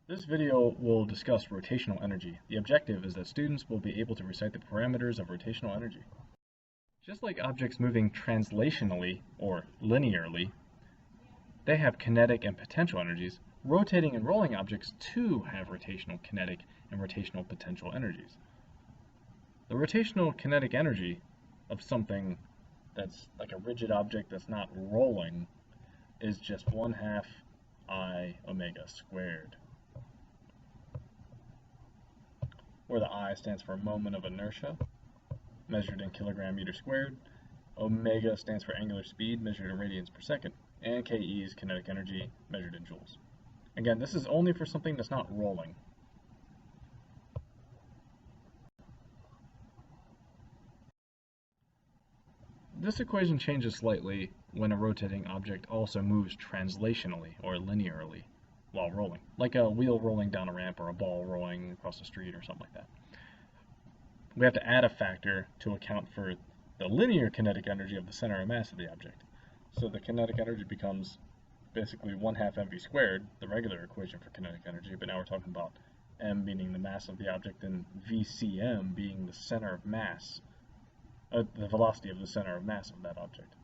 This video will discuss rotational energy. The objective is that students will be able to recite the parameters of rotational energy. Just like objects moving translationally or linearly, they have kinetic and potential energies. Rotating and rolling objects too have rotational kinetic and rotational potential energies. The rotational kinetic energy of something that's like a rigid object that's not rolling is just 1/2 I omega squared, where the I stands for moment of inertia, measured in kilogram meter squared. Omega stands for angular speed, measured in radians per second, and Ke is kinetic energy, measured in joules. Again, this is only for something that's not rolling. This equation changes slightly when a rotating object also moves translationally or linearly while rolling, like a wheel rolling down a ramp or a ball rolling across the street or something like that. We have to add a factor to account for the linear kinetic energy of the center of mass of the object. So the kinetic energy becomes basically 1/2 mv squared, the regular equation for kinetic energy, but now we're talking about m being the mass of the object and vcm being the center of mass, the velocity of the center of mass of that object.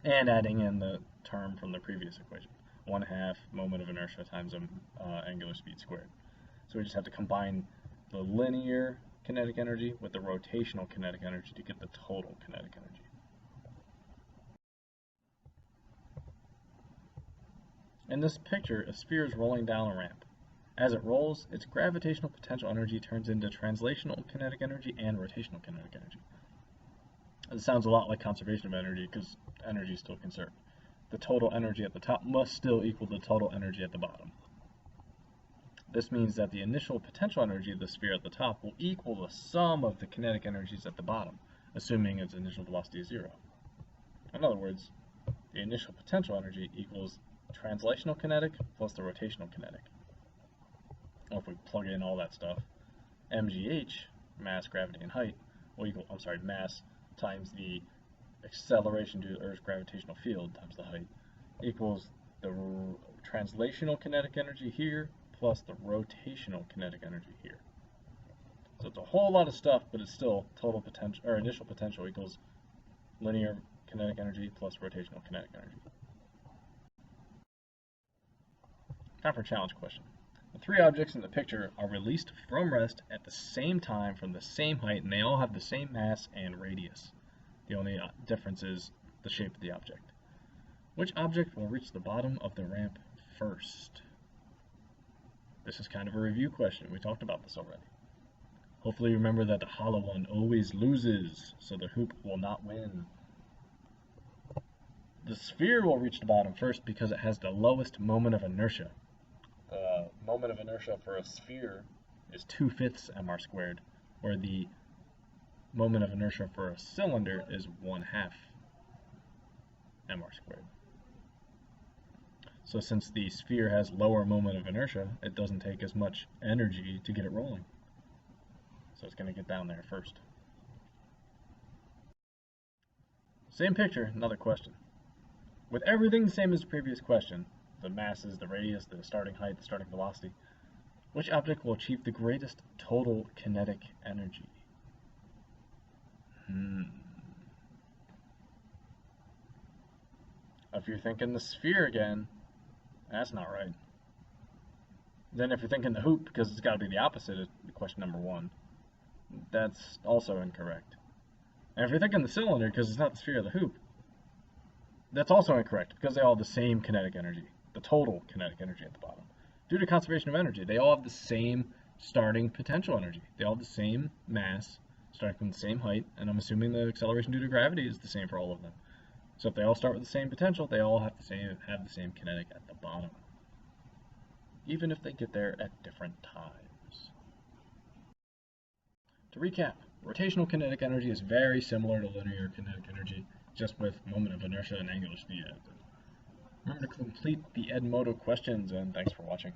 And adding in the term from the previous equation, 1/2 moment of inertia times angular speed squared. So we just have to combine the linear kinetic energy with the rotational kinetic energy to get the total kinetic energy. In this picture, a sphere is rolling down a ramp. As it rolls, its gravitational potential energy turns into translational kinetic energy and rotational kinetic energy. It sounds a lot like conservation of energy because energy is still conserved. The total energy at the top must still equal the total energy at the bottom. This means that the initial potential energy of the sphere at the top will equal the sum of the kinetic energies at the bottom, assuming its initial velocity is 0. In other words, the initial potential energy equals translational kinetic plus the rotational kinetic. Or if we plug in all that stuff, mgh, mass, gravity, and height, will equal, mass times the acceleration due to the Earth's gravitational field times the height, equals the translational kinetic energy here plus the rotational kinetic energy here. So it's a whole lot of stuff, but it's still total potential, or initial potential equals linear kinetic energy plus rotational kinetic energy. Time for a challenge question. The 3 objects in the picture are released from rest at the same time from the same height, and they all have the same mass and radius. The only difference is the shape of the object. Which object will reach the bottom of the ramp first? This is kind of a review question. We talked about this already. Hopefully you remember that the hollow one always loses, so the hoop will not win. The sphere will reach the bottom first because it has the lowest moment of inertia. The moment of inertia for a sphere is 2/5 mr squared, where the moment of inertia for a cylinder is 1/2 mr squared. So since the sphere has lower moment of inertia, it doesn't take as much energy to get it rolling. So it's going to get down there first. Same picture, another question. With everything the same as the previous question, the masses, the radius, the starting height, the starting velocity, which object will achieve the greatest total kinetic energy? If you're thinking the sphere again, that's not right. Then if you're thinking the hoop, because it's got to be the opposite of question number 1, that's also incorrect. And if you're thinking the cylinder, because it's not the sphere or the hoop, that's also incorrect, because they all have the same kinetic energy, the total kinetic energy at the bottom. Due to conservation of energy, they all have the same starting potential energy. They all have the same mass, starting from the same height, and I'm assuming the acceleration due to gravity is the same for all of them. So if they all start with the same potential, they all have the same kinetic at the bottom, even if they get there at different times. To recap, rotational kinetic energy is very similar to linear kinetic energy, just with moment of inertia and angular speed added. Remember to complete the Edmodo questions, and thanks for watching.